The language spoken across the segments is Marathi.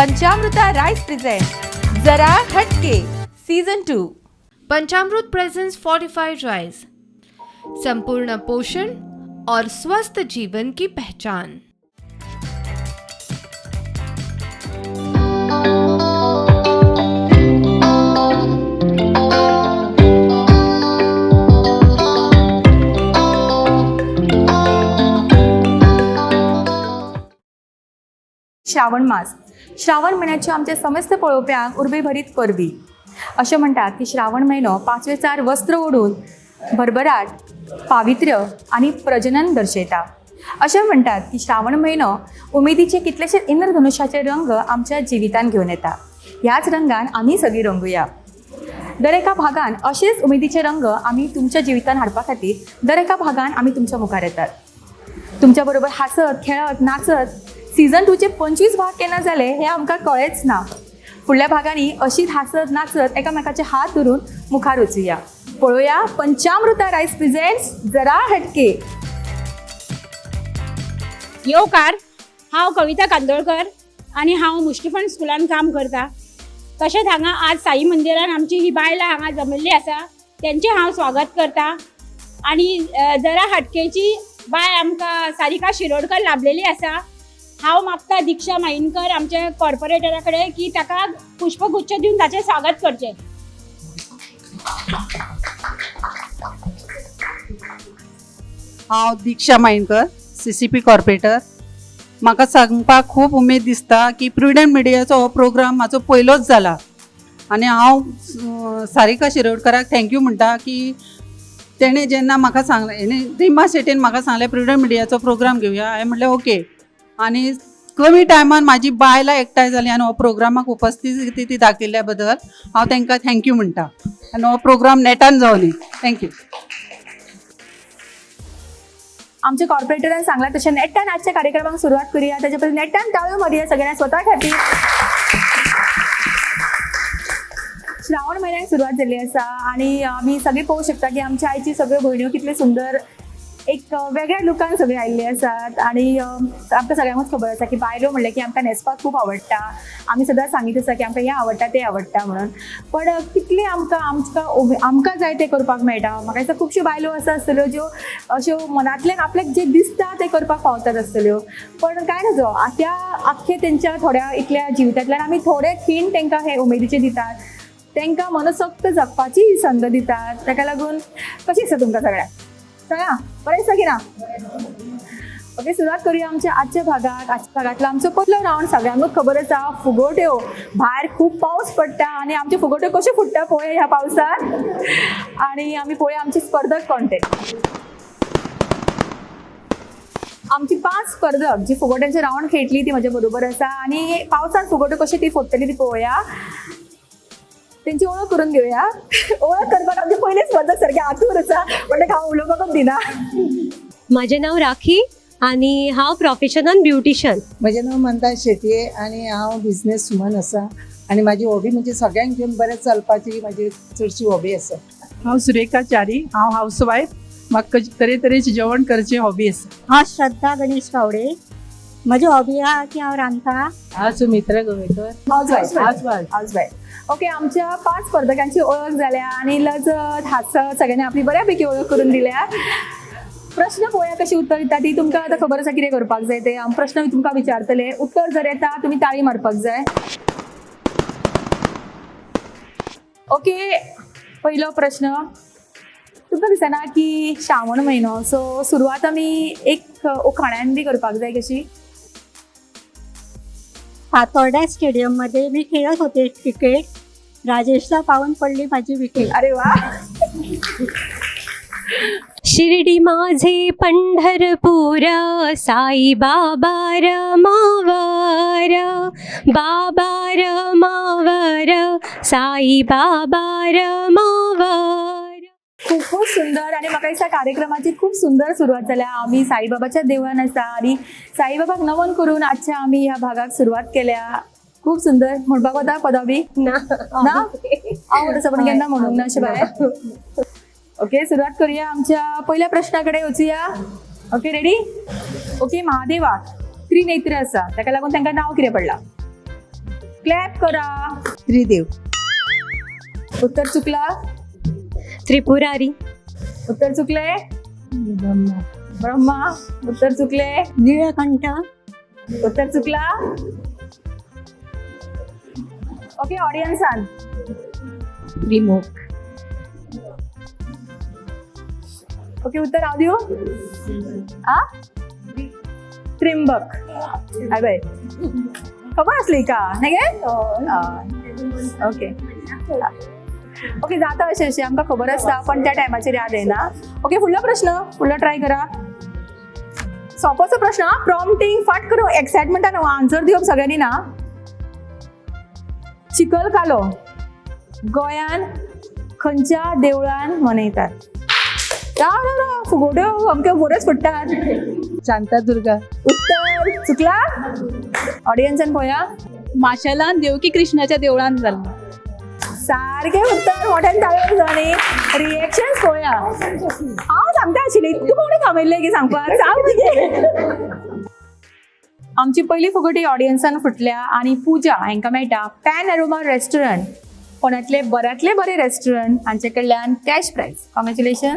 पंचामृता राइस प्रेजेंट जरा हटके सीजन 2। पंचामृत प्रेजेंस फोर्टिफाइड राइस, संपूर्ण पोषण और स्वस्थ जीवन की पहचान। श्रावण मास, श्रावण महिन्याच्या आमच्या समस्त पळोवप्यांक उर्बेभरीत परबी। अशें म्हणटात की श्रावण महिनो पांचवेचार वस्त्र ओढून भरभराट, पावित्र्य आनी प्रजनन दर्शयता। अशें म्हणटात की श्रावण महिनो उमेदीचे कितलेशे इंद्रधनुष्याचे रंग आमच्या जिवितान घेवन येता। ह्याच रंगान आमी सगळीं रंगुया। दर एका भागान अशेच उमेदीचे रंग आमी तुमच्या जिवितान हाडपा खातीर दर एका भागान आमी तुमच्या मुखार येतात। तुमच्या बरोबर हासत, खेळत, नाचत सीजन 2चे 25 भाग केन्ना जाले हे आमकां कळेच ना। फुडल्या भागांनी अशीच हासत नाचत एकामेकाचे हात धरून मुखार वचुया। पळोवया पंचामृता राइस प्रेजेंट्स जरा हटके। येवकार, हांव कविता कांदोळकर आनी हांव मुश्टीफण स्कुलान काम करता। तशेंच हांगा आज साई मंदिरान आमची ही बायलां हांगा जमिल्ली आसा तेंचे हांव स्वागत करता। आनी जरा हटकेची बाय आमकां सारिका शिरोडकर लाभलेली आसा। हांव मागता दिक्षा मायिनकर आमच्या कॉर्पोरेटरा कडेन की ताका पुष्पगुच्छ दिवन ताचें स्वागत करचें। हांव दिक्षा मायिनकर, CCP कॉर्पोरेटर। म्हाका सांगपाक खूब उमेद दिसता की प्रुडंट मिडियाचो हो प्रोग्राम म्हाजो पयलोच जाला आनी हांव सारिका शिरोडकराक थँक्यू म्हणटा की तेणें जेन्ना म्हाका सांगलें, रिमा शेटेन म्हाका सांगलें प्रुडंट मिडियाचो प्रोग्राम घेवया, हांवें म्हणलें ओके। आनी कमी टायमान म्हाजी बायलां एकठांय जाली आनी हो प्रोग्रामाक उपस्थिती दाखयल्ल्या बद्दल हांव तांकां थँक्यू म्हणटा आनी हो प्रोग्राम नेटान जावं दी। थँक्यू। आमच्या कॉर्पोरेटरान सांगला तशें नेटान आजच्या कार्यक्रमाक सुरवात करूया। ताचे पयलीं नेटान ताळयो मारया सगळ्यांक स्वता खातीर। श्रावण महिन्याक सुरवात जाल्ली आसा आनी आमी सगळीं पळोवंक शकता की आमच्या आयची सगळ्यो भयण्यो कितल्यो सुंदर एक वेगळ्या लुकान सगळे आयिल्ले आसात। आणि आमकां सगळ्यांकूच खबर आसा की बायलो म्हणलें की आमकां न्हेसपाक खूब आवडटा। आमी सदांच सांगीत आसा की आमकां हें आवडटा तें आवडटा म्हणून, पण कितले आमकां जाय तें करपाक मेळटा। म्हाका दिसता खुबश्यो बायलो आसतल्यो ज्यो अश्यो मनांतल्यान आपल्याक जें दिसता तें करपाक पावतात आसतल्यो, पण काय नजो त्या आख्खे तेंच्या थोड्या इतल्या जिवितांतल्यान आमी थोडे खीण तांकां हे उमेदीचे दितात, तांकां मनसोक्त जगपाची संद दितात। ताका लागून कशी आसा तुमकां सगळ्यांक? सांगा बरें आसा की ना? ओके, सुरवात करूया आमच्या आजच्या भागाक। आजच्या भागातलो आमचो पयलो रावंड सगळ्यांकूच खबर आसा, फुगोट्यो। भायर खूब पावस पडटा आनी आमच्यो फुगोट्यो कश्यो फुट्टा पळोवया ह्या पावसांत। आनी आमी पळोवया आमचे स्पर्धक कोण ते। आमची 5 स्पर्धक जी फुगोट्यांचे रावंड खेळटली ती म्हज्या बरोबर आसा आनी पावसांत फुगोट्यो कशी ती फोडटली ती पळोवया। त्यांची ओळख करून घेऊया। ओळख करपाक आमचे पयले स्पर्धक सारखे आतूर आसा, पण हांव उलोवपाकूच दिना। माझे नाव राखी आणि हांव प्रोफेशनल ब्युटिशियन। म्हजें नाव मंदा शेटये आनी हांव बिझनेस वुमन आसा आनी म्हाजी हॉबी म्हणजे सगळ्यांक घेवन बरें चलपाची म्हाजी चडशी हॉबी आसा। हांव सुरेखा च्यारी, हांव हाऊसवायफ। म्हाका तरेतरेचें जेवण करचें हॉबी आसा। हांव श्रद्धा गणेश गावडे, म्हजी हॉबी आहा की हांव रांदता। हांव सुमित्रा गोवेकर, हाऊसवायफ। ओके, आमच्या 5 स्पर्धकांची ओळख जाल्या आणि लजत हासत सगळ्यांनी आपली बऱ्यापैकी ओळख करून दिल्या। प्रश्न पळोवया कशी उत्तर दिता ती। तुमकां आतां खबर आसा कितें करपाक जाय ते। प्रश्न तुमकां विचारतले, उत्तर जर येता तुमी ताळी मारपाक जाय। ओके, पयलो प्रश्न तुमकां दिसना की श्रावण म्हयनो सो सुरवात आमी एक उखाण्यान बी करपाक जाय कशी? फातोर्डा स्टेडियम मध्ये मी खेळत होते क्रिकेट, राजेशला पावन पडली माझी विकेट। अरे वा। शिर्डी माझे पंढरपूर, साई बाबा रमावर, बाबा रमावर, साई बाबा रमावर। खूप सुंदर आणि म्हाका दिसता कार्यक्रमाची खूप सुंदर सुरुवात जाल्या। आम्ही साईबाबाच्या देवळान आसा आणि साईबाबाक नमन करून आजच्या आम्ही ह्या भागाक सुरुवात केल्या। खूप सुंदर म्हणपाक वता पदावी ना आवड आसा पण केन्ना म्हणूंक ना अशें भायर। ओके, सुरुवात करूया आमच्या पहिल्या प्रश्नाकडे वचूया। Okay, ready? ओके, महादेवाक त्रिनेत्र आसा, ताका लागून तांकां नांव कितें पडलां? क्लॅप करा. त्रिदेव. उत्तर चुकला. त्रिपुरारी. उत्तर चुकले. ब्रह्मा. उत्तर चुकले. निळकंठ. उत्तर चुकला. ओके ऑडियन्स आण. रिमोट. ओके उत्तर राहू देऊ. आ त्रिंबक. आय बाय खबर असली का नाही काय. ओके ओके जाता अशें अशें आमकां खबर आसता पण त्या टायमाचेर याद येना. ओके फुडलो प्रश्न फुडलो ट्राय करा. सोंपोचो प्रश्न प्रॉम्प्टिंग फाट करून एक्सायटमेंटान आन्सर दिवप सगळ्यांनी ना. चिखल कालो गोंयान खंयच्या देवळान मनयतात. फुगोट्यो अमक्यो बऱ्योच फुट्टात. शांतादुर्गा. उत्तर चुकला. ऑडियन्सान पळया. माशेलान देवकी कृष्णाच्या देवळान जाल्लो. सारखे उत्तर मोठ्यान ताळयो आनी रिएक्शन्स पळया. हांव सांगता आशिल्लें तूं कोणी थांबयल्लें की सांगपाक सांग म्हणजे. आमची पहिली फुगटी ऑडियन्सान फुटल्या आणि पूजा हांकां मेळटा पॅन एरोमा रेस्टॉरंट पुण्यातले बऱ्यांतले बरे रेस्टॉरंट हांचे कडल्यान कॅश प्राइज. कॉंग्रॅच्युलेशन.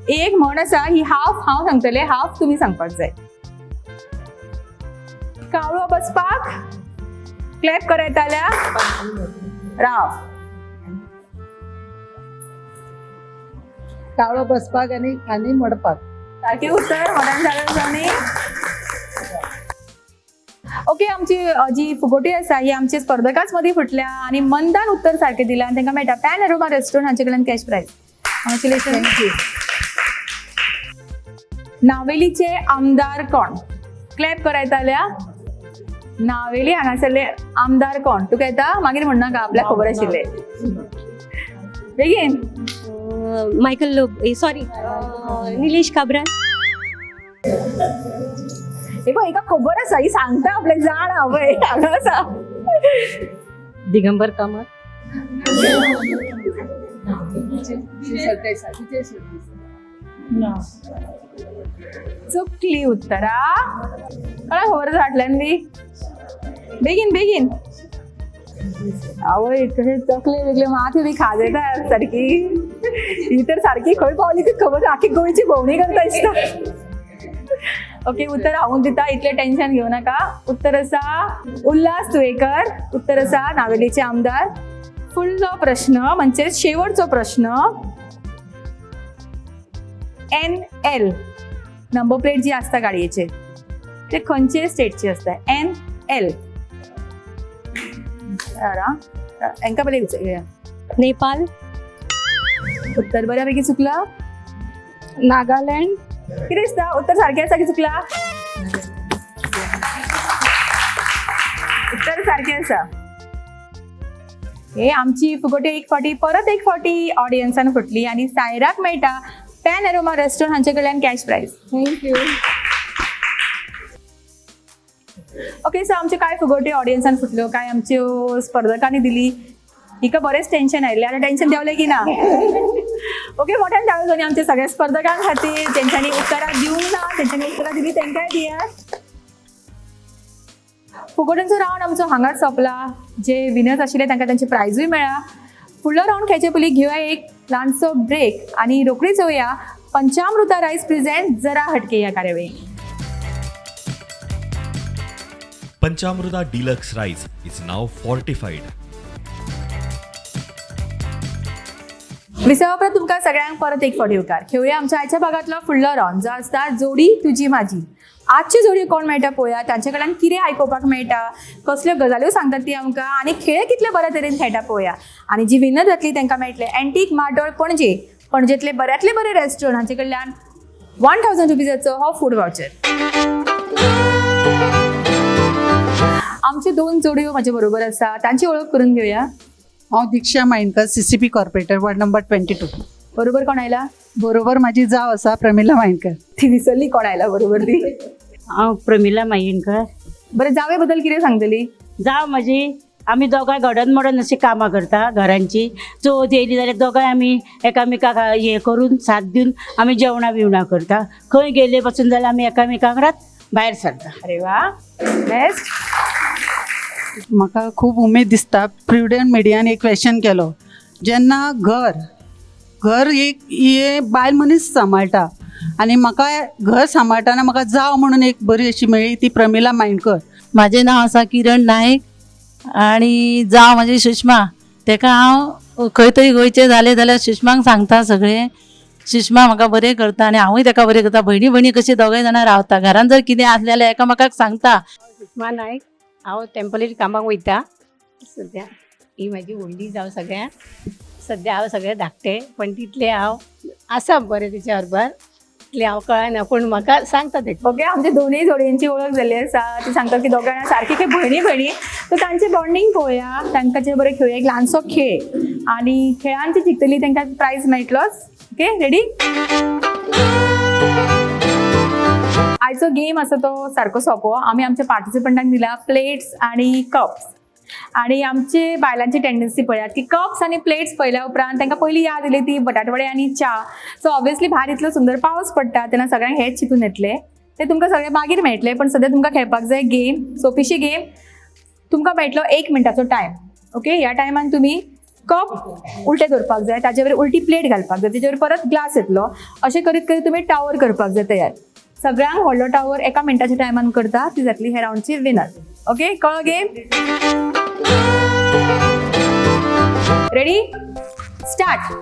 एक म्हण आसा ही हाफ हांव सांगतलें हाफ तुमी सांगपाक जाय. कावळो बसपाक क्लॅप करा येताल्या. राव. कावळो बसपाक आनी मडपाक. सारखे उत्तर मनान जालें. ओके आमची जी फुगोटी आसा ही आमच्या स्पर्धकांच मदीं फुटल्या आणि मंदान उत्तर सारखें दिलां आनी तांकां मेळटा पॅन एरोमा रेस्टॉरंट हांचे कडल्यान कॅश प्राइज. कॉंग्रॅच्युलेशन. नावेलीचे आमदार कोण. क्लॅप करा येताल्या. नावेली हांगासरले आमदार कोण तुका येता मागीर म्हणनाका आपल्याक खबर आशिल्लें. बेगीन. Michael lobe sorry Nilesh Cabral. हे पळय हिका खबर आसा ही सांगता आपल्याक जाण पळय हांगा आसा. दिगंबर कामत. चुकली उत्तरा. कळ्ळें खबर आसा फाटल्यान बी. बेगीन बेगीन. आवय कशें चकले वेगळे माथी बी खाजयता सारकी. ही तर सारकी खंय पावली ती खबर आख्खी गोंयची भोंवडी करता दिसता. ओके उत्तर हांव दिता इतलें टेन्शन घेवं नाका. उत्तर आसा उल्हास तुयेकर. उत्तर आसा नावेलीचे आमदार. फुडलो प्रश्न म्हणजे शेवटचो प्रश्न. NL नंबर प्लेट जी असता गाडयेचेर ते खंयचे स्टेटची असता. NL. हांकां पयलीं विचारया. नेपाल. उत्तर बऱ्यापैकी चुकला. नागालँड. कितें दिसता उत्तर सारकें आसा की चुकला. उत्तर सारकें आसा. हे आमची फुगोटी एक फावटी परत एक फावटी ऑडियन्सान फुटली आणि सायराक मेळटा पॅन एरोमा रेस्टॉरंट हांचे कडल्यान cash prize. Thank you. Okay so आमचे काय फुगोटी ऑडियन्सान फुटल्यो काय आमच्यो स्पर्धकांनी दिली. हिका बरेंच टेन्शन आयिल्लें आतां टेन्शन देंवलें की ना. ओके मोठ्यान धाडो दोनी आमच्या सगळ्या स्पर्धकां खातीर तेंच्यांनी उतरां दिवंक ना तेंच्यांनी उतरां दिली तेंकांय दियात. फुगोट्यांचो रावंड आमचो हांगाच सोंपला. जे विनर्स आशिल्ले तांकां तांचे प्रायजूय मेळ्ळा. फुडलो रावंड खेळचे पयलीं घेवया एक ल्हानसो ब्रेक आनी रोखडीच येवया पंचामृता रायस प्रेझेंट जरा हटके ह्या कार्यावळीक. Panchamruta Deluxe Rice is now fortified. विसवा उपरांत तुमकां सगळ्यांक परत एक फावटी उपकार. खेळुया आमच्या आयच्या भागांतलो फुडलो रावंड जो आसता जोडी तुजी माझी. आजची जोडी कोण मेळटा पळोवया. तांचे कडल्यान कितें आयकोपाक मेळटा कसल्यो गजाल्यो सांगतात ती आमकां आनी खेळ कितले बऱ्या तरेन खेळटा पळोवया. आनी जी विनर जातली तांकां मेळटले एंटीक मार्टोळ पणजे. पणजेतले बऱ्यांतले बरे रेस्टॉरंट हांचे कडल्यान 1000 रुपीजाचो हो फूड वाउचर. आमचे दोन जोडयो म्हाजे बरोबर आसा तांची वळख करून घेवया. हांव दिक्षा मायणकर CCP कॉर्पोरेटर वार्ड नंबर 22. बरोबर कोण आयला. बरोबर माझी जाव आसा प्रमिला मायणकर. ती विसरली कोण आयला बरोबर ती. हांव प्रमिला मायणकर. बरें जावे बद्दल कितें सांगतली. जाव म्हजी आमी दोगांय घडोन मोडोन अशी कामां करता घरांची. चवथ येयली जाल्यार दोगांय आमी एकामेकाक हे करून साथ दिवन आमी जेवणां बिवणां करता. खंय गेले पासून जाल्यार आमी एकामेकांक भायर सरता. अरे वा, बेस्ट. म्हाका खूब उमेद दिसता प्रुडंट मिडियान एक क्वेश्चन केलो जेन्ना घर एक हे बायल मनीस सांबाळटा आनी म्हाका घर सांबाळटाना म्हाका जाव म्हणून एक बरी अशी मेळ्ळी ती प्रमिला मांडकर. म्हाजें नांव आसा किरण नायक आनी जाव म्हाजी सुषमा. तेका हांव खंय तरी गोंयचें जालें जाल्यार सुषमाक सांगता सगळें. सुषमा म्हाका बरें करता आनी हांवूय ताका बरें करता. भयणी कशी दोगांय जाणां रावता. घरान जर कितें आसलें जाल्यार एकामेकाक सांगता. सुषमा नायक, हांव टेम्पररी कामाक वयता सद्या. ही म्हाजी व्हडली जाव सगळ्यांक. सद्या हांव सगळें धाकटें पण तितलें हांव आसा बरें तिच्या बरोबर. तितलें हांव कळना पूण म्हाका सांगता ते. ओके, आमच्या दोनूय जोडींची ओळख जाल्ली आसा. ती सांगतात की दोगां जाणां सारकी काही भयणी. तर तांचे बॉन्डिंग पळोवया. तांकां जे बरें खेळूया. एक ल्हानसो खेळ आनी खेळान जी जिखतली तांकां प्रायज मेळटलोच. Okay, ready? आयचो गेम आसा तो सारको सोंपो. आमी आमच्या पार्टिसिपंटांक दिला प्लेट्स आनी कप्स. आणि आमचे बायलांची टेंडन्सी पळयात की कप्स आणि प्लेट्स पळयल्या उपरांत तांकां पयलीं याद येयली ती बटाटवडे आनी च्या. सो ऑब्वियसली भायर इतलो सुंदर पावस पडटा तेन्ना सगळ्यांक हेच चिंतून येतले. ते तुमकां सगळे मागीर मेळटले. पण सद्या तुमकां खेळपाक जाय गेम. सोपीशी गेम. तुमकां मेळटलो 1 मिनटाचो टायम. ओके, ह्या टायमान तुमी कप उलटे धरपाक जाय. ताचे वयर उलटी प्लेट घालपाक जाय. तेजे वयर परत ग्लास येतलो. अशें करीत करीत तुमी टावर करपाक जाय तयार. सगळ्यांक व्हडलो टावर 1 मिनटाच्या टायमान करता ती जातली हे राउंडची विनर. ओके, कळ्ळो game? Ready? Start.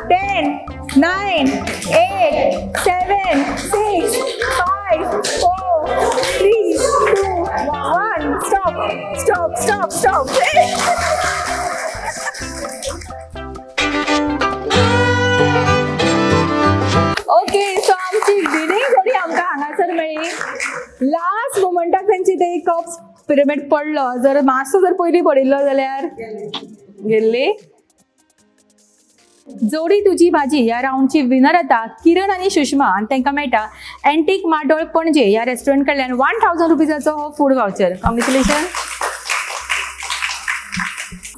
Ten, 9, 8, 7, 6, 5, 4, 3, 2, 1. Stop. Okay, so आमची विनिंग जोडी आमकां हांगासर मेळ्ळी. लास्ट मोमेंटाक तांची ते कप्स पिरामिड पडलो. जर मातसो जर पयलीं पडिल्लो जाल्यार गेल्ली. जोडी तुजी भाजी ह्या राउंडची विनर येता किरण आणि सुषमा आणि तांकां मेळटा एंटीक माडोळ पणजे ह्या रेस्टॉरंट कडल्यान 1000 रुपीजाचो हो फूड वाउचर. कॉंग्रॅच्युलेशन.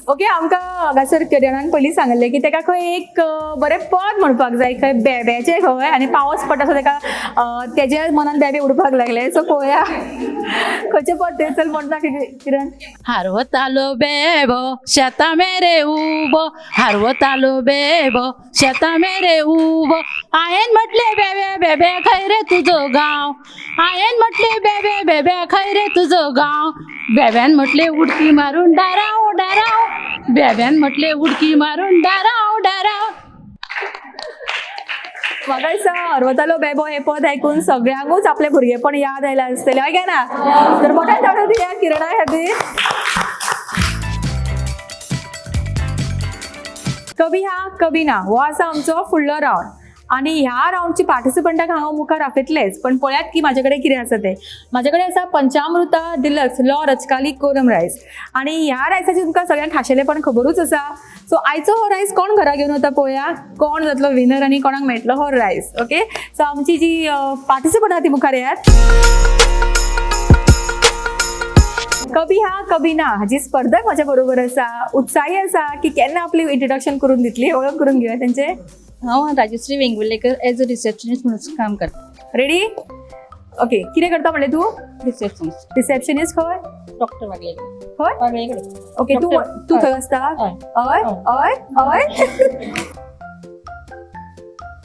ओके, आमकां हांगासर किरणान पयलीं सांगलें की ताका खंय एक बरें पद म्हणपाक जाय. खंय बेब्याचें खंय आनी पावस पडटा सो ताका तेज्या मनान बेबे उडपाक लागले. सो पळोवया खंयचें पद तें चल म्हणटा किरण. हारवतालो बेबो शेता मेरे उबो. हारवतालो बेबो शेता मेरे उबो. हांवें म्हटलें बेबे बेबे खंय रे तुजो गांव. हांवें म्हटलें बेबे बेबे खंय रे तुजो गांव. बेब्यान म्हटलें उडकी मारून डाराव डाराव. बेब्यान म्हटलें उडकी मारून डाराव डाराव. म्हाका दिसता हरवतालो बेबो हे पद आयकून सगळ्यांकूच आपले भुरगेपण याद आयलां आसतलें. हय ना? तर मोठ्या ताळयो दिया किरणा खातीर. कभी हा कभी ना हो आसा आमचो फुडलो राउंड. आणि ह्या राउंडची पार्टिसिपंटाक हांव मुखार आपयतलेच. पण पळयात की म्हाजे कडेन कितें आसा तें. म्हाजे कडेन आसा पंचामृता डिलक्स लॉ रचकाली कोरम रायस. आणि ह्या रायसाची तुमकां सगळ्यांक खाशेलेपण खबरूच आसा. सो आयचो हो रायस कोण घरा घेवन वता पळोवया. कोण जातलो विनर आनी कोणाक मेळटलो हो रायस. ओके, सो आमची जी पार्टिसिपंट आहा ती मुखार येयात. कभी हा कभी ना हाची स्पर्धक म्हाज्या बरोबर आसा. उत्साही आसा की केन्ना आपली इंट्रोडक्शन करून दितली. ओळख करून घेवया तेंचे. हांव Rajashree Vengurlekar as a receptionist म्हणून काम करता. रेडी? ओके, कितें करता म्हणलें तूं? रिसेप्शनिस्ट खंय? डॉक्टर वागलेले. खंय? ओके, तू थंय आसता? हय.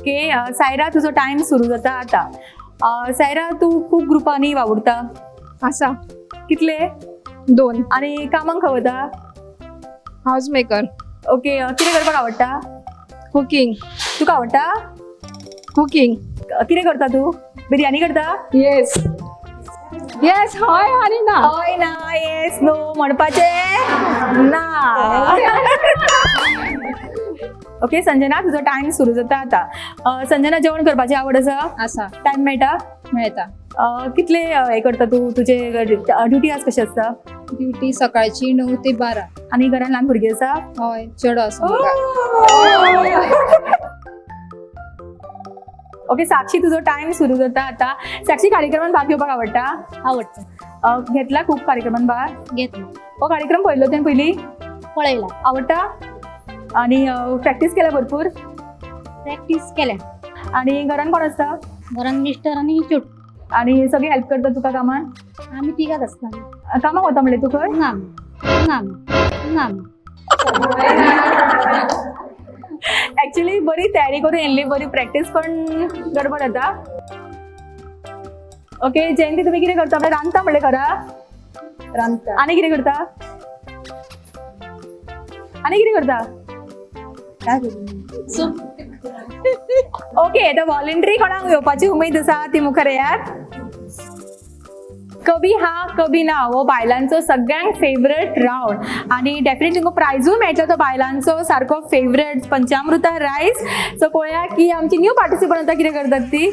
ओके, सायरा तुजो टायम सुरू जाता आतां. सायरा तूं खूब ग्रुपांनी वावुरता? आसा. कितले? 2. आनी कामाक खंय वता? House maker. ओके, कितें करपाक आवडटा? कुकिंग. तुका आवडटा? कुकिंग. कितें करता तूं? बिरयानी करता? येस. हय आनी ना. हय ना येस नो म्हणपाचें ना. ओके संजना तुजो टाइम सुरू जाता आता. संजना जेवण करपाची आवड आसा? आसा टाइम मेळटा? मेळटा. कितले हे करता तू? तुझे ड्युटी आज कशी आसता? ड्युटी सकाळची 9 ते 12. आणि घरान ल्हान भुरगीं आसा? हय चेडो आसा म्हाका. ओके साक्षी तुझो टाइम सुरू जाता आता. साक्षी कार्यक्रमात भाग घेवपाक आवडटा? आवडटा. घेतला खूप कार्यक्रमात भाग? घेतला. हो कार्यक्रम पळयलो तुवें पयलीं? पळयला. आवडटा? आणि प्रॅक्टीस केल्या भरपूर? प्रॅक्टीस केल्या. आणि घरान कोण आसता? घरान मिस्टर आणि चूट. आणि सगळी हेल्प करता तुका कामान? आम्ही तिघात असता. कामाक वता म्हणले तू खंय? नाम नाम नाम. ऍक्च्युली बरी तयारी करून येयल्ली, बरी प्रॅक्टीस पण गडबड जाता. ओके जयंती तुम्ही कितें करता? रांदता म्हणले खरा? रांदता. आणि कितें करता? आणि कितें करता? काय करू? ओके तर व्हॉलेंटरी कोणाक येवपाची उमेद आसा ती मुखार येयात. कभी हा कभी ना हो बायलांचो सगळ्यांक फेवरेट रावंड आणि डेफिनेटली तुमकां प्रायजूय मेळटलो तो बायलांचो सारको फेवरेट पंचामृता रायस. सो पळया की आमची न्यू पार्टिसिपंट आतां कितें करतात ती.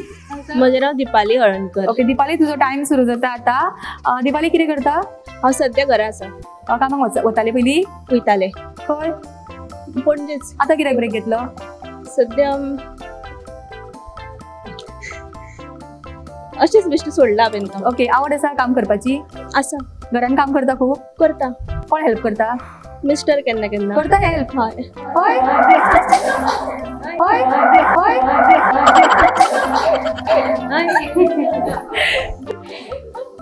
म्हजें नांव दिपाली हळणकर. ओके दिपाली तुजो टाइम सुरू जाता आता. दिपाली कितें करता? हांव सद्या घरा आसा. कामाक वताले पयलीं? वयताले. खंय? पणजेच. आतां कित्याक ब्रेक घेतलो? सद्या अशेंच बेश्टें सोडला हांवें काम. ओके आवड आसा काम करपाची? आसा. घरान काम करता खूब? करता. कोण हेल्प करता? मिस्टर केन्ना केन्ना करता हेल्प? हय. हय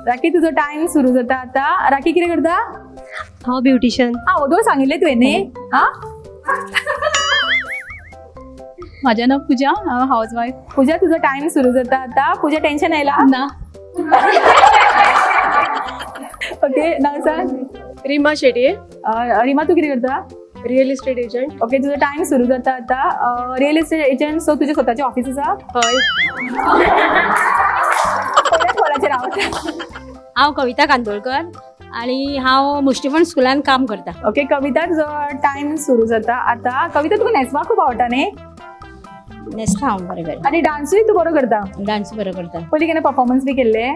राखी तुजो टाइम सुरू जाता आता. राखी कितें करता? हांव ब्युटिशियन. ओदोळ सांगिल्ले तुवें न्ही? हा म्हजें नांव पुजा. हांव हाऊस वायफ. पूजा तुजो टाइम सुरू जाता आता. पूजा टेन्शन आयला? ना. ओके नाव सांग. रिमा शेट्ये. रिमा तू कितें करता? Real estate agent. ओके तुजो टाइम सुरू जाता आता. रियल इस्टेट एजंट सो तुजें स्वताचें ऑफिस आसा? हय. कोणाचेर रावता? हांव कविता कांदोळकर आणि हांव मुश्टीफण स्कुलान काम करता. ओके कविता तुजो टाइम सुरू जाता आता. कविता तुका न्हेसपाक खूब आवडटा न्ही? न्हेसता हांव बरें बरें. आणि डान्सूय तू बरो करता? डान्स बरो करता. पयलीं केन्ना परफॉर्मन्स बी केल्ले?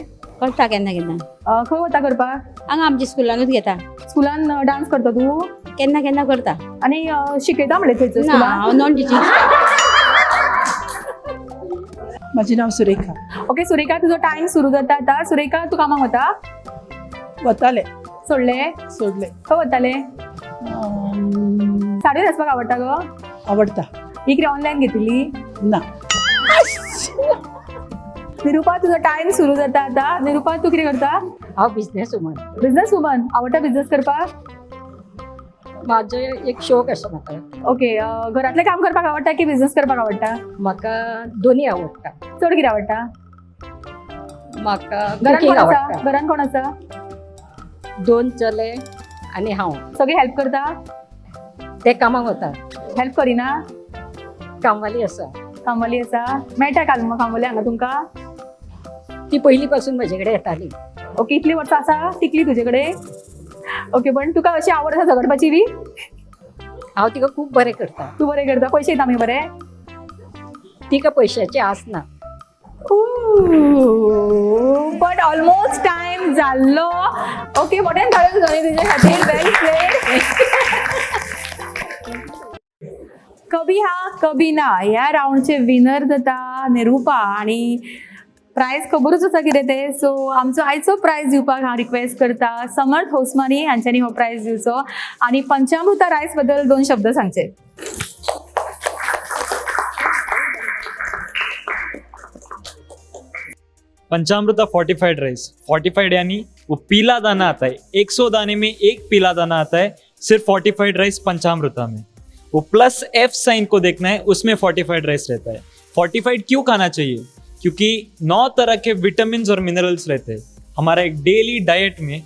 करता केन्ना केन्ना. खंय वता करपाक? हांगा आमच्या स्कुलानूच घेता. स्कुलान डान्स करता तू? केन्ना केन्ना करता. आणि शिकयता म्हणले थंयसर ना स्कुलान? हांव नॉन टिचींग. माझे नाव सुरेखा. ओके सुरेखा तुजो टाइम सुरू जाता आता. सुरेखा तू कामाक वता? वताले. सोडले? सोडले. खंय वताले? साडी न्हेसपाक आवडटा गो? आवडता. ही कितें ऑनलायन घेतिल्ली? ना. निरुपा तुजो टाइम सुरू जाता आता. निरुपा तू कितें करता? हांव बिझनेस वुमन. Business woman. आवडटा बिझनेस करपाक? म्हाजो एक शौक आसा म्हाका. ओके घरातलें काम करपाक आवडटा की बिझनेस करपाक आवडटा? म्हाका दोन्ही आवडटा. चड कितें आवडटा? म्हाका घरान कुकिंग कोण आसा? आवडटा. घरान कोण आसा? 2 चले आनी हांव. सगळी हेल्प करता? ते कामाक वता. हेल्प करिना? कामवाली आसा. कामवाली आसा? मेळटा कामवाली हांगा तुमकां? ती पयलीं पासून म्हजे कडेन येताली. ओके इतली वर्सां आसा टिकली तुजे कडेन? ओके पण तुका अशी आवड आसा झगडपाची बी? हांव तिका खूब बरें करता. तू बरें करता? पयशे येता मागीर बरे? तिका पयशाची आस ना. बट ऑलमोस्ट टाइम जाल्लो. ओके मोठ्यान ताळ्यो जाली तुजे खातीर. वेल प्लेड. कभी हा कभी ना ह्या राऊंडचे विनर जाता निरुपा आणि प्रायज खबरूच आसा कितें तें. सो आमचो आयचो प्रायज दिवपाक हांव रिक्वेस्ट करता समर्थ होसमानी हांच्यांनी हो प्रायज दिवचो आणि पंचामृता रायस बद्दल 2 शब्द सांगचे. पंचामृता फोर्टिफाइड राइस. फोर्टिफाइड यानी वो पीला दाना आता है, 100 दाने में एक पीला दाना आता है सिर्फ फोर्टिफाइड राइस पंचामृता में. वो प्लस F साइन को देखना है, उसमें फोर्टिफाइड राइस रहता है. फोर्टिफाइड क्यों खाना चाहिए? क्योंकि 9 तरह के विटामिन और मिनरल्स रहते हैं. हमारा एक डेली डाइट में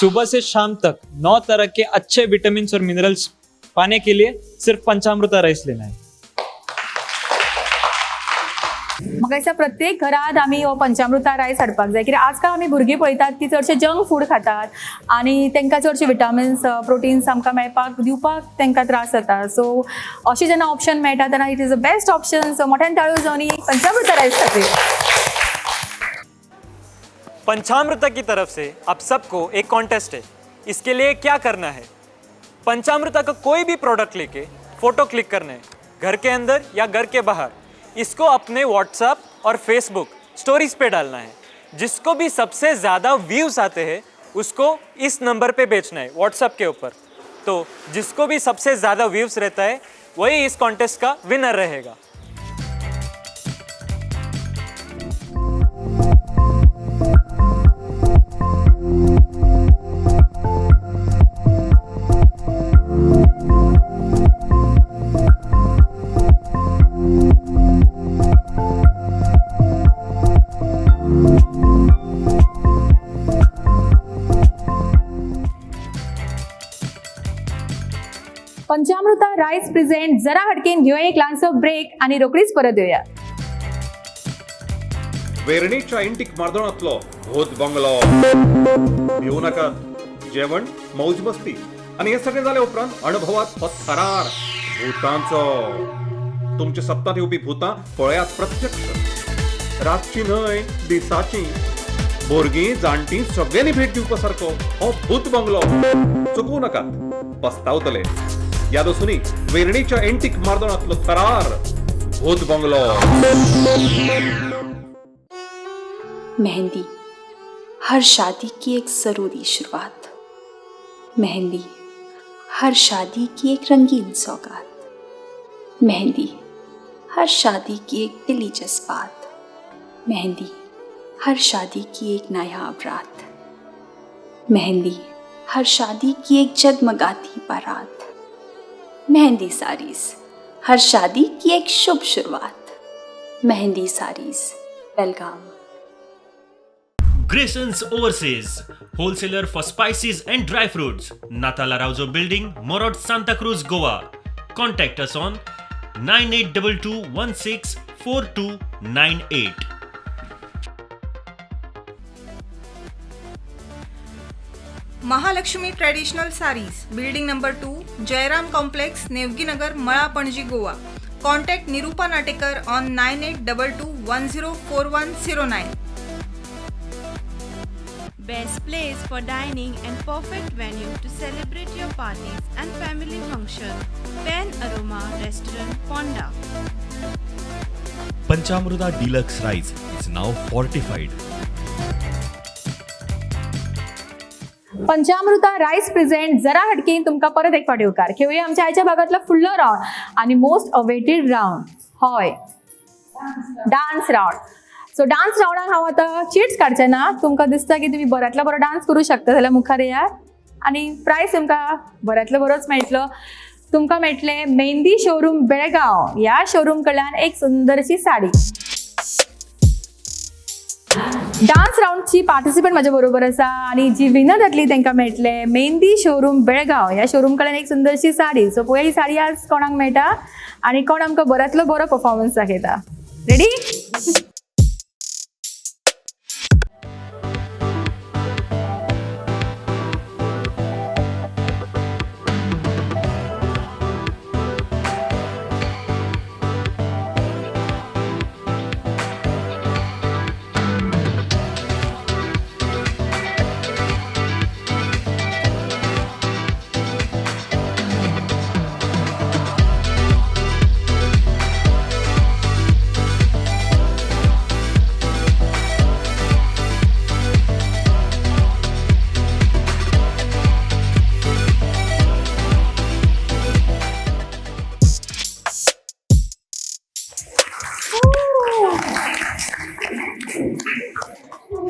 सुबह से शाम तक 9 तरह के अच्छे विटामिन और मिनरल्स पाने के लिए सिर्फ पंचामृता राइस लेना है. म्हाका दिसता प्रत्येक घरात आमी हो पंचामृता रायस हाडपाक जाय, कित्याक आजकाल आमी भुरगीं पळयतात की चडशे जंक फूड खातात आनी तांकां चडशे विटामिन्स प्रोटीन्स आमकां मेळपाक दिवपाक तांकां त्रास जाता. सो अशें जेन्ना ऑप्शन मेळटा तेन्ना it is the best option. So मोठ्यान ताळयो जावनी पंचामृता रायस खातीर. पंचामृता की तरफ से आप सबको एक कॉन्टेस्ट है. इसके लिए क्या करना है, पंचामृता का कोई भी प्रोडक्ट लेके फ़ोटो क्लिक करना है, घर के अंदर या घर के बाहर. इसको अपने व्हाट्सएप और फेसबुक स्टोरीज पे डालना है. जिसको भी सबसे ज़्यादा व्यूज़ आते हैं उसको इस नंबर पे बेचना है व्हाट्सएप के ऊपर. तो जिसको भी सबसे ज़्यादा व्यूज़ रहता है वही इस कॉन्टेस्ट का विनर रहेगा. पंचामृता रायस प्रेझेंट जरा हटकेन घेऊया एक लहानसो ब्रेक आणि रोकडीच परत येऊया. वेरणीच्या इंटीक मार्दोळांतलो भूत बंगलो. भिवू नाका, जेवण मौज मस्ती आणि हे सगळे जाले उपरांत अनुभवात हो थरार भूतांचो. तुमच्या सप्तांत येवपी भूतां पळयात प्रत्यक्ष. रातची न्हय दिसाची. भुरगीं जाणटी सगळ्यांनी भेट दिवपा सारको हो भूत बंगलो. चुकवू नाकात, पस्तावतले. याद असुनी वेरणीच्या एंटीक मार्दोळांतलो थरार भूत बंगलो. मेहंदी हर शादी की एक ज़रूरी शुरुआत. मेहंदी हर शादी की एक रंगीन सौगात. मेहंदी हर शादी की एक दिली जज्बात. मेहंदी हर शादी की एक नायाब रात. मेहंदी हर शादी की एक जगमगाती बारात. मेहंदी साड़ीज हर शादी की एक शुभ शुरुआत. मेहंदी साड़ीज बेलगाम. Grayson's Overseas, wholesaler for spices and dry fruits. Natala Rauzo Building, Morod, Santa Cruz, Goa. Contact us on 9822164298. Mahalakshmi traditional saris, building number 2, Jairam complex, Nevgi Nagar, Mala, Panaji, Goa. Contact Nirupa Natekar on 9822104109. Best place for dining and perfect venue to celebrate your parties and family function. Pen Aroma Restaurant, Ponda. Panchamruta Deluxe Rice is now fortified. पंचामृता रायस प्रेझेंट जरा हटकेन तुमकां परत एक फावटी उपकार. खेळुया आमच्या आयच्या भागातला फुडलो राउंड आणि मोस्ट अवेटेड राउंड, होय डान्स राउंड. सो डान्स राउंडाक हांव आतां चिट्स काडचे ना. तुमकां दिसता की तुमी बऱ्यांतलो बरो डान्स करूं शकता जाल्यार मुखार येयात आनी प्रायस तुमकां बऱ्यांतलो बरोच मेळटलो. तुमकां मेळटले मेहंदी शोरूम बेळगांव ह्या शोरूम कडल्यान एक सुंदरशी साडी. डान्स राउंडची पार्टिसिपंट माझ्या बरोबर आसा आणि जी विनर जातली तांकां मेळटले मेहंदी शोरूम बेळगांव ह्या शोरूम कडल्यान एक सुंदरशी साडी. सो पळोवया ही साडी आज कोणाक मेळटा आनी कोण आमकां बऱ्यांतलो बरो परफॉर्मन्स दाखयता. रेडी?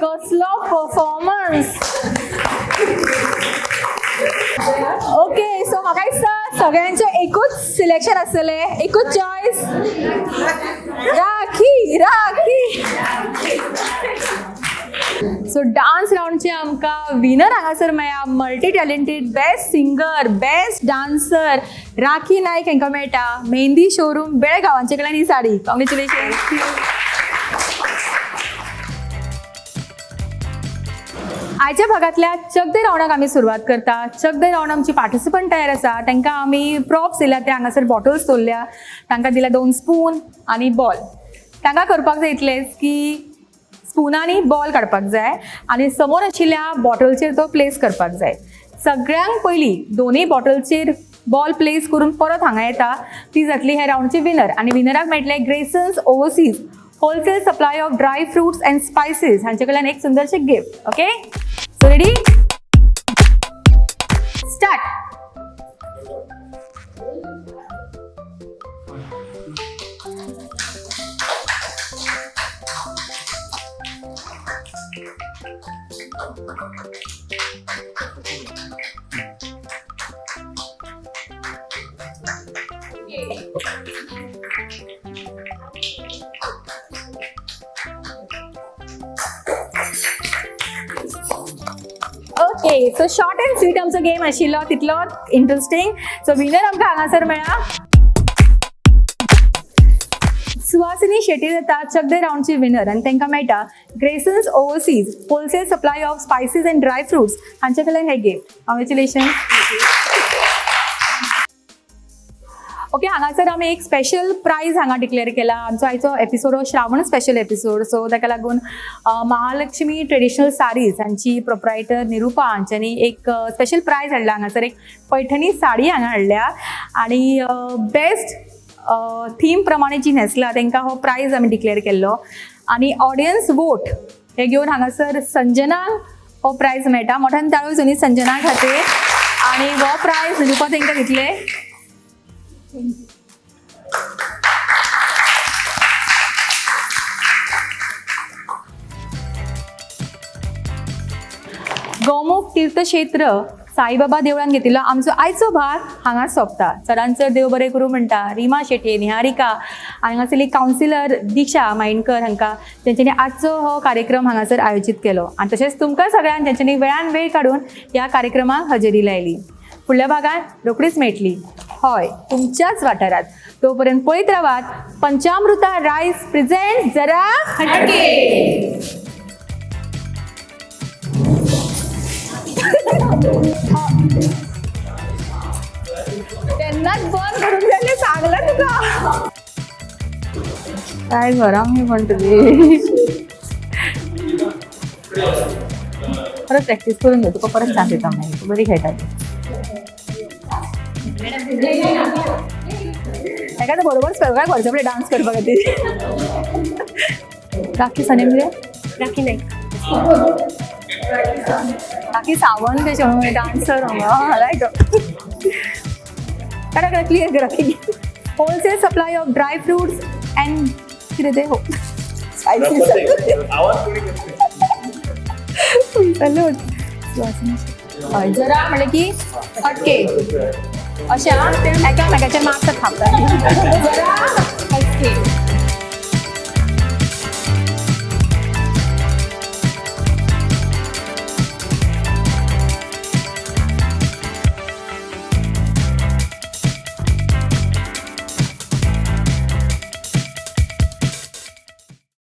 कसलो परफॉर्मन्स. ओके, सो म्हाका दिसता सगळ्यांचे एकूच सिलेक्शन आसतले, एकूच choice. Rakhi Rakhi. So dance राउंडचे आमकां विनर हांगासर मेळ्ळा. Multi talented best singer, best dancer Rakhi Naik हांकां मेळटा. मेहंदी शोरूम बेळगांव हांचे कडल्यान ही साडी. कॉंग्रेच्युलेशन. आयच्या भागातल्या चक दे रावणाक आमी सुरवात करता. चक दे रावण आमची पार्टिसिपंट तयार आसा. तांकां आमी प्रॉप्स दिल्या, ते हांगासर बॉटल्स दवरल्या, तांकां दिल्या 2 स्पून आनी बॉल. तांकां करपाक जाय इतलेंच की स्पुनांनी बॉल काडपाक जाय आनी समोर आशिल्ल्या बॉटलचेर तो प्लेस करपाक जाय. सगळ्यांक पयलीं दोनूय बॉटलचेर बॉल प्लेस करून परत हांगा येता ती जातली हे रावंडची विनर. आनी विनराक मेळटले Gracesons overseas wholesale supply of dry fruits and spices हांचे कडल्यान एक सुंदरशें gift. Okay, so ready, start. Okay, so short and sweet आमचो गेम आशिल्लो, तितलो इंटरेस्टिंग. सो विनर आमकां हांगासर मेळ्ळा सुहासिनी शेट्टी जाता चक दे रावंडची विनर आनी तांकां मेळटा Gracesons overseas wholesale supply of spices and dry fruits हांचे कडल्यान हे गिफ्ट. कॉंग्रॅच्युलेशन. ओके, हांगासर आमी एक स्पेशल प्रायज हांगा डिक्लेअर केला. आमचो आयचो एपिसोड हो श्रावण स्पेशल एपिसोड, सो ताका लागून महालक्ष्मी ट्रेडिशनल साडीज हांची प्रोप्रायटर निरुपा हांच्यांनी एक स्पेशल प्रायज हाडला. हांगासर एक पैठणी साडी हांगा हाडल्या आनी बेस्ट थीम प्रमाणे जी न्हेसला तांकां हो प्रायज आमी डिक्लेअर केल्लो. आनी ऑडियन्स वोट हे घेवन हांगासर संजनाक हो प्रायज मेळटा. मोठ्यान ताळयो जुनी संजना खातीर. आनी हो प्रायज निरुपा तांकां दितले. गौमुख तीर्थक्षेत्र साईबाबा देवळान घेतिल्लो आमचो आयचो भाग हांगा सोंपता. चडांत चड देव बरें करूं म्हणटा रिमा शेट्ये, निहारिका, हांगासरली कावन्सिलर दिक्षा मायणकर हांकां तेंच्यांनी आजचो हो कार्यक्रम हांगासर आयोजीत केलो. आनी तशेंच तुमकां सगळ्यांक तेंच्यांनी वेळान वेळ काडून ह्या कार्यक्रमाक हजेरी लायली. फुडल्या भागांत रोखडीच मेळटली, हय, तुमच्याच वाठारात. तोपर्यंत पळयत रावात पंचामृता रायस प्रेझेंट जरा हटके. तेन्नाच बंद करून जालें सांगलें तुका. काय घरा मी म्हणटली परत प्रॅक्टीस करून घे, तुका परत चान्स येता मागीर, तू बरी खेळटाली. ताका तर बरोबर सगळ्या घरच्या कडेन डान्स करपा खातीर. राखी सनेमले राखी नाही राखी सावंत त्याच्यामुळे डान्सर लायक करा क्लियर कर. Rakhi wholesale supply of dry fruits and कितें ते हो जरा म्हणलें की हटके अशा एकामेकाच्या मागचं थांबतात. जरा